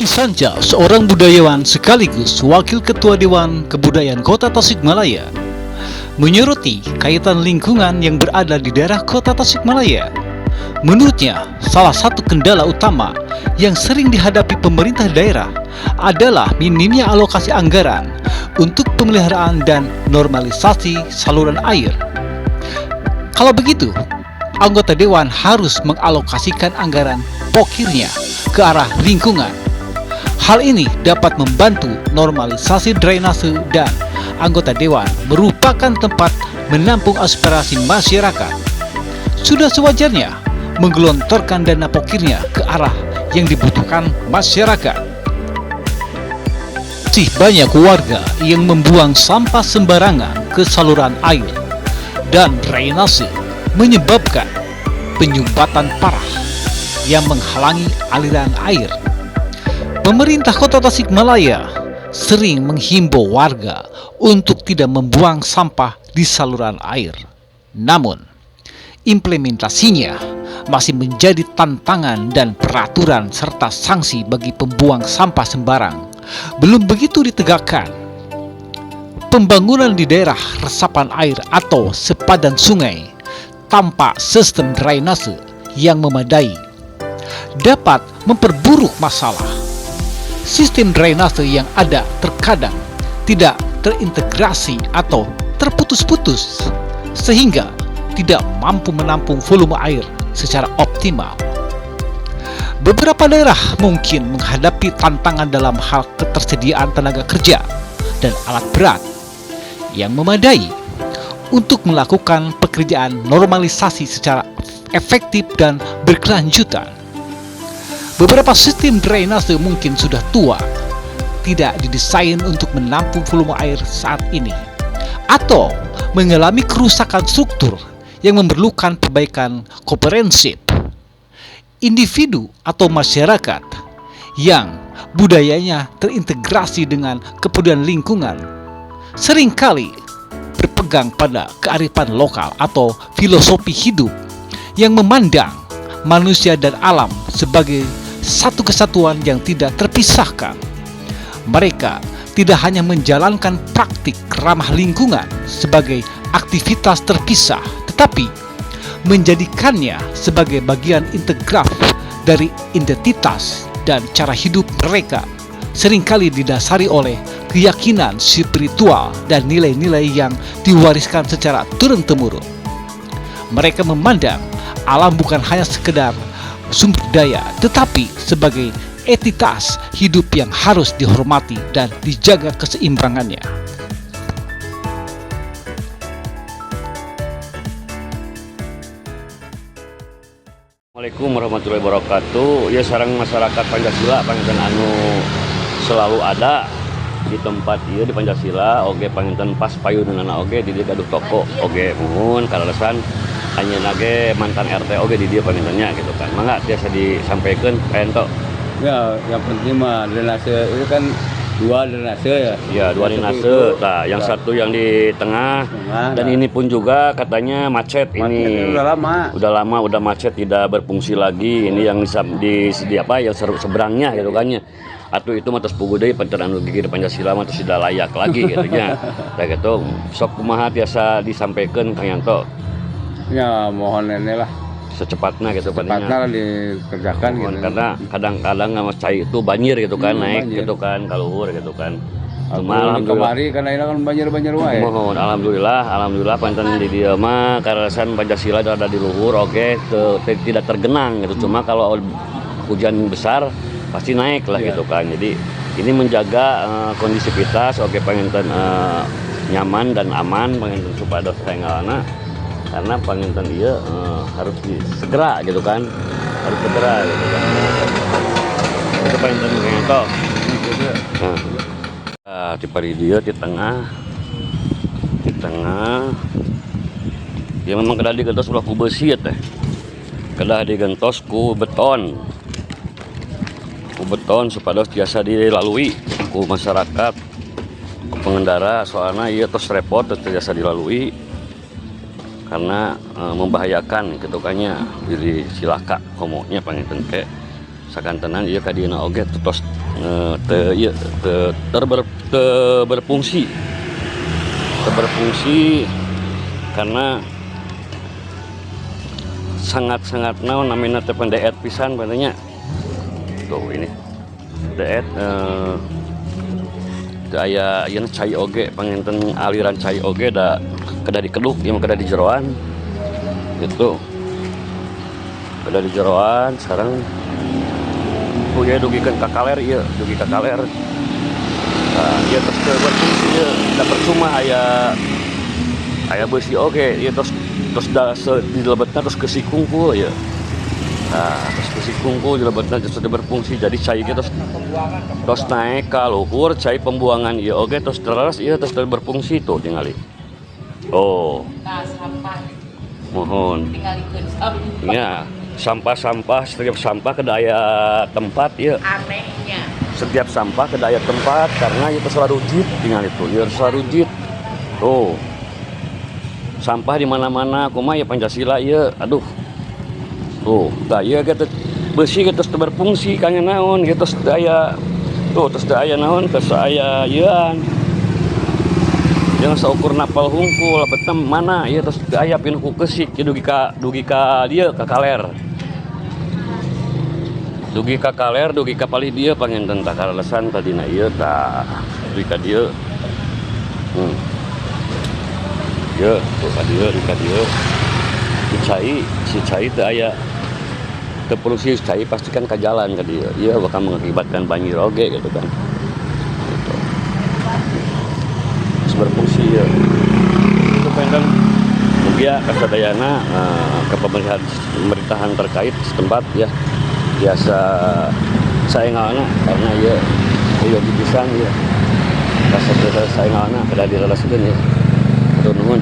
Kisanja, seorang budayawan sekaligus Wakil Ketua Dewan Kebudayaan Kota Tasikmalaya, menyoroti kaitan lingkungan yang berada di daerah Kota Tasikmalaya. Menurutnya, salah satu kendala utama yang sering dihadapi pemerintah daerah adalah minimnya alokasi anggaran untuk pemeliharaan dan normalisasi saluran air. Kalau begitu, anggota dewan harus mengalokasikan anggaran pokirnya ke arah lingkungan. Hal ini dapat membantu normalisasi drainase dan anggota dewan merupakan tempat menampung aspirasi masyarakat. Sudah sewajarnya menggelontorkan dana pokirnya ke arah yang dibutuhkan masyarakat. Masih banyak warga yang membuang sampah sembarangan ke saluran air dan drainase menyebabkan penyumbatan parah yang menghalangi aliran air. Pemerintah Kota Tasikmalaya sering menghimbau warga untuk tidak membuang sampah di saluran air. Namun, implementasinya masih menjadi tantangan dan peraturan serta sanksi bagi pembuang sampah sembarang belum begitu ditegakkan. Pembangunan di daerah resapan air atau sepadan sungai tanpa sistem drainase yang memadai dapat memperburuk masalah. Sistem drainase yang ada terkadang tidak terintegrasi atau terputus-putus sehingga tidak mampu menampung volume air secara optimal. Beberapa daerah mungkin menghadapi tantangan dalam hal ketersediaan tenaga kerja dan alat berat yang memadai untuk melakukan pekerjaan normalisasi secara efektif dan berkelanjutan. Beberapa sistem drainase mungkin sudah tua, tidak didesain untuk menampung volume air saat ini, atau mengalami kerusakan struktur yang memerlukan perbaikan komprehensif. Individu atau masyarakat yang budayanya terintegrasi dengan kepedulian lingkungan seringkali berpegang pada kearifan lokal atau filosofi hidup yang memandang manusia dan alam sebagai satu kesatuan yang tidak terpisahkan. Mereka tidak hanya menjalankan praktik ramah lingkungan sebagai aktivitas terpisah, tetapi menjadikannya sebagai bagian integral dari identitas dan cara hidup mereka, seringkali didasari oleh keyakinan spiritual dan nilai-nilai yang diwariskan secara turun-temurun. Mereka memandang alam bukan hanya sekedar sumber daya, tetapi sebagai entitas hidup yang harus dihormati dan dijaga keseimbangannya. Assalamualaikum warahmatullahi wabarakatuh. Ya, sareng masyarakat Pancasila panginten anu selalu ada di tempat ieu di Pancasila oge panginten pas payunana oge di gaduh toko oge muhun kalalesan anjeunna ge mantan RT oge di dieu pangintennya gitu kan. Mangga biasa disampaikan ento. Ya, yang penting mah drainase itu kan dua drainase ya. Ya, dua drainase. Nah, yang satu yang di tengah dan ini pun juga katanya macet ini. Udah lama udah macet, tidak berfungsi lagi. Ini yang di apa yang seberangnya gitu kan ya. Atuh itu mah tos puguh deui panten anu gigi Pancasila mah tidak layak lagi gitu nya. Tah gitu sok kumaha tiasa disampaikan Kang Yanto. Ya, mohon ini lah secepatnya gitu cepatnya dikerjakan gitu. Karena kadang-kadang nggak cai itu banjir gitu kan, naik banjir. Gitu kan kaluhur gitu kan. Cuma kemari karena ini kan banjir wae. Mohon alhamdulillah panten di dieu mah kararasan Pancasila ada di luhur oke tidak tergenang gitu. Cuma kalau hujan besar pasti naik lah gitu kan. Jadi ini menjaga kondisivitas oke panginten nyaman dan aman panginten supados saengalana. Karena panginten iya harus segera gitu kan, harus segera gitu kan. Itu panginten ngento. Nah, di pari dia di tengah, dia memang kedah digentos ulah ku besi teh, kedah digentos ku beton supados biasa dilalui ku masyarakat, ku pengendara soalnya iya tos repot tos biasa dilalui. karena membahayakan ketukannya diri silaka homonya panginten ke sakantenan ieu ka dieuna oge tos berfungsi karena sangat naon namina teh pendeet pisan padanya tuh ini deet aya ieu cai oge panginten aliran cai oge da kedah dikeduk ieu mah kedah di jeroan gitu kedah di jeroan sekarang ya dugikeun ka kaler ieu dugi ka kaler ieu terus berfungsi ieu da percuma aya beusi oge ieu terus da dilebetna terus kesikungkul ieu terus kesikungkul dilebetna terus berfungsi jadi cai ge terus naik ka luhur cai pembuangan ieu oge terus ieu terus berfungsi tuh tingali sampah mohon tingalikeun sampah. ya sampah setiap sampah ke daya tempat ya Anehnya setiap sampah ke daya tempat karena itu selalu rujit tinggal itu ya selalu rujit tuh sampah di mana-mana kumaha ya Pancasila ya aduh tuh da ieu ge beusi ge terus berfungsi kanya naon ge terus daya tuh terus daya naon terus aya ieuan yang seukur napal hungkul betem mana ieu terus aya pinuh ku keusik dugi ka dieu ka kaler dugi ka palih dieu panginten tah karelesan tadina ieu tah dugi ka dieu ieu tuh ka dieu dugi ka dieu si cai teu aya teu perlu si cai pastikan ka jalan ka dieu ieu bakal mengakibatkan banjir oge gitu kan gitu. Berfungsi ya itu pendang mugia kasadayana ke pemerintahan terkait setempat ya biasa saengalna karena ya di pisan ya rasa saengalna kada direleskeun ya nuhun